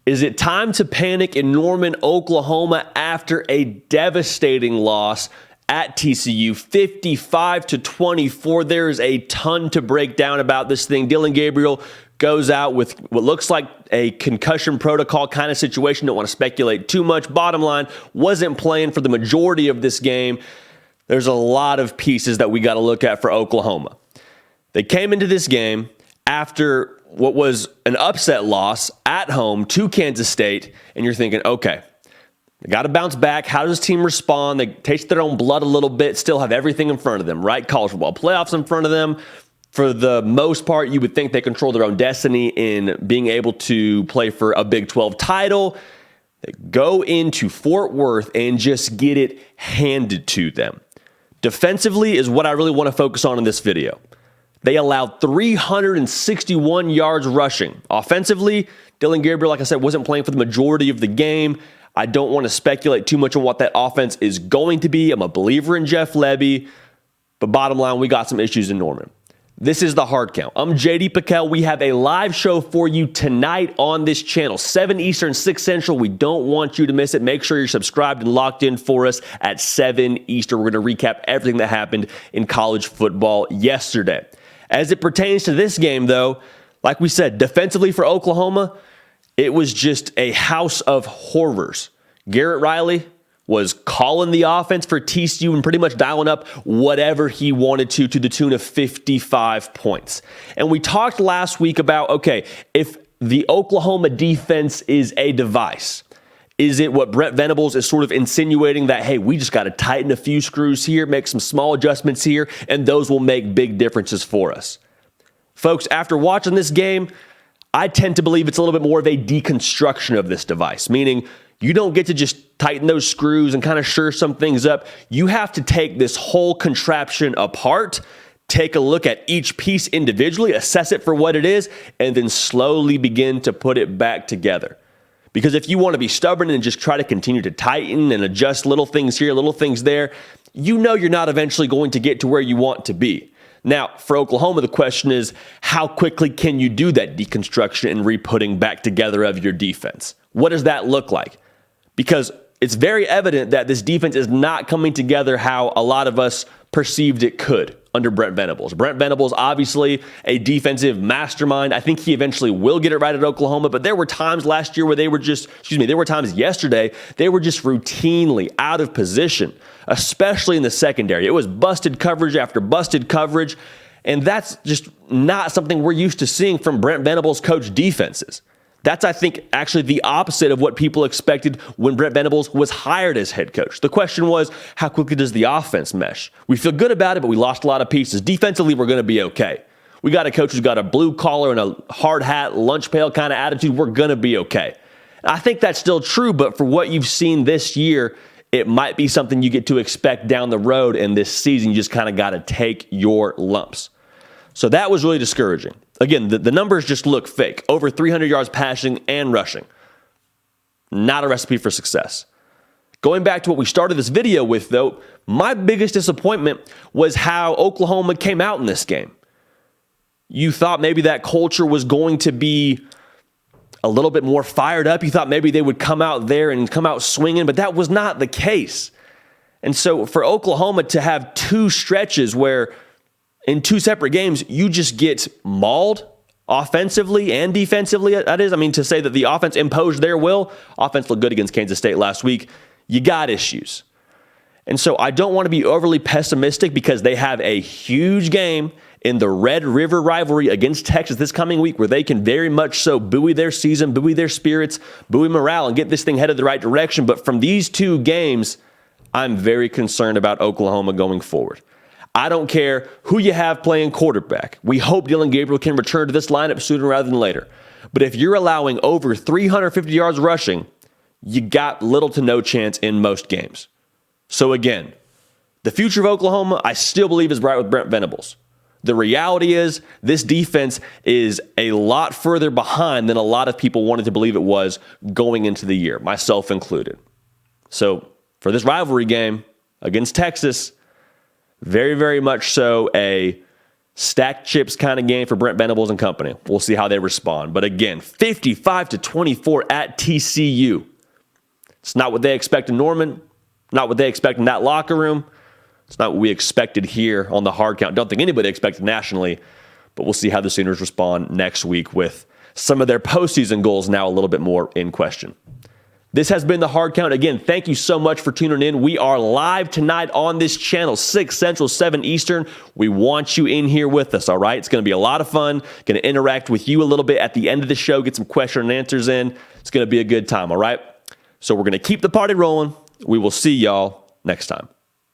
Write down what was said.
Is it time to panic in Norman, Oklahoma after a devastating loss at TCU, 55-24? There's a ton to break down about this thing. Dillon Gabriel goes out with what looks like a concussion protocol kind of situation. Don't want to speculate too much. Bottom line, wasn't playing for the majority of this game. There's a lot of pieces that we got to look at for Oklahoma. They came into this game after what was an upset loss at home to Kansas State, and you're thinking, okay, they got to bounce back. How does this team respond? They taste their own blood a little bit, still have everything in front of them, right? College football playoffs in front of them. For the most part, you would think they control their own destiny in being able to play for a Big 12 title. They go into Fort Worth and just get it handed to them. Defensively is what I really want to focus on in this video. They allowed 361 yards rushing. Offensively, Dillon Gabriel, like I said, wasn't playing for the majority of the game. I don't want to speculate too much on what that offense is going to be. I'm a believer in Jeff Lebby. But bottom line, we got some issues in Norman. This is the Hard Count. I'm JD Piquel. We have a live show for you tonight on this channel, 7 Eastern, 6 Central. We don't want you to miss it. Make sure you're subscribed and locked in for us at 7 Eastern. We're going to recap everything that happened in college football yesterday. As it pertains to this game, though, like we said, defensively for Oklahoma, it was just a house of horrors. Garrett Riley was calling the offense for TCU and pretty much dialing up whatever he wanted to the tune of 55 points. And we talked last week about, okay, if the Oklahoma defense is a device, is it what Brent Venables is sort of insinuating that, hey, we just got to tighten a few screws here, make some small adjustments here, and those will make big differences for us? Folks, after watching this game, I tend to believe it's a little bit more of a deconstruction of this device, meaning you don't get to just tighten those screws and kind of shore some things up. You have to take this whole contraption apart, take a look at each piece individually, assess it for what it is, and then slowly begin to put it back together. Because if you want to be stubborn and just try to continue to tighten and adjust little things here, little things there, you know you're not eventually going to get to where you want to be. Now, for Oklahoma, the question is, how quickly can you do that deconstruction and re-putting back together of your defense? What does that look like? Because it's very evident that this defense is not coming together how a lot of us perceived it could under Brent Venables. Brent Venables, obviously a defensive mastermind. I think he eventually will get it right at Oklahoma, but there were times last year where there were times yesterday, they were just routinely out of position, especially in the secondary. It was busted coverage after busted coverage, and that's just not something we're used to seeing from Brent Venables' coach defenses. That's, I think, actually the opposite of what people expected when Brent Venables was hired as head coach. The question was, how quickly does the offense mesh? We feel good about it, but we lost a lot of pieces. Defensively, we're going to be okay. We got a coach who's got a blue collar and a hard hat, lunch pail kind of attitude. We're going to be okay. I think that's still true, but for what you've seen this year, it might be something you get to expect down the road, and this season you just kind of got to take your lumps. So that was really discouraging. Again, the numbers just look fake. Over 300 yards passing and rushing. Not a recipe for success. Going back to what we started this video with, though, my biggest disappointment was how Oklahoma came out in this game. You thought maybe that culture was going to be a little bit more fired up. You thought maybe they would come out there and come out swinging, but that was not the case. And so for Oklahoma to have two stretches where in two separate games, you just get mauled offensively and defensively, that is. I mean, to say that the offense imposed their will, offense looked good against Kansas State last week, you got issues. And so I don't want to be overly pessimistic because they have a huge game in the Red River rivalry against Texas this coming week where they can very much so buoy their season, buoy their spirits, buoy morale, and get this thing headed the right direction. But from these two games, I'm very concerned about Oklahoma going forward. I don't care who you have playing quarterback. We hope Dillon Gabriel can return to this lineup sooner rather than later. But if you're allowing over 350 yards rushing, you got little to no chance in most games. So again, the future of Oklahoma, I still believe, is bright with Brent Venables. The reality is this defense is a lot further behind than a lot of people wanted to believe it was going into the year, myself included. So for this rivalry game against Texas, very, very much so a Stacked chips kind of game for Brent Venables and company. We'll see how they respond. But again, 55-24 at TCU. It's not what they expect in Norman, not what they expect in that locker room. It's not what we expected here on the hard count. Don't think anybody expected nationally, but we'll see how the Sooners respond next week with some of their postseason goals now a little bit more in question. This has been the Hard Count. Again, thank you so much for tuning in. We are live tonight on this channel, 6 Central, 7 Eastern. We want you in here with us, all right? It's going to be a lot of fun. Going to interact with you a little bit at the end of the show, get some question and answers in. It's going to be a good time, all right? So we're going to keep the party rolling. We will see y'all next time.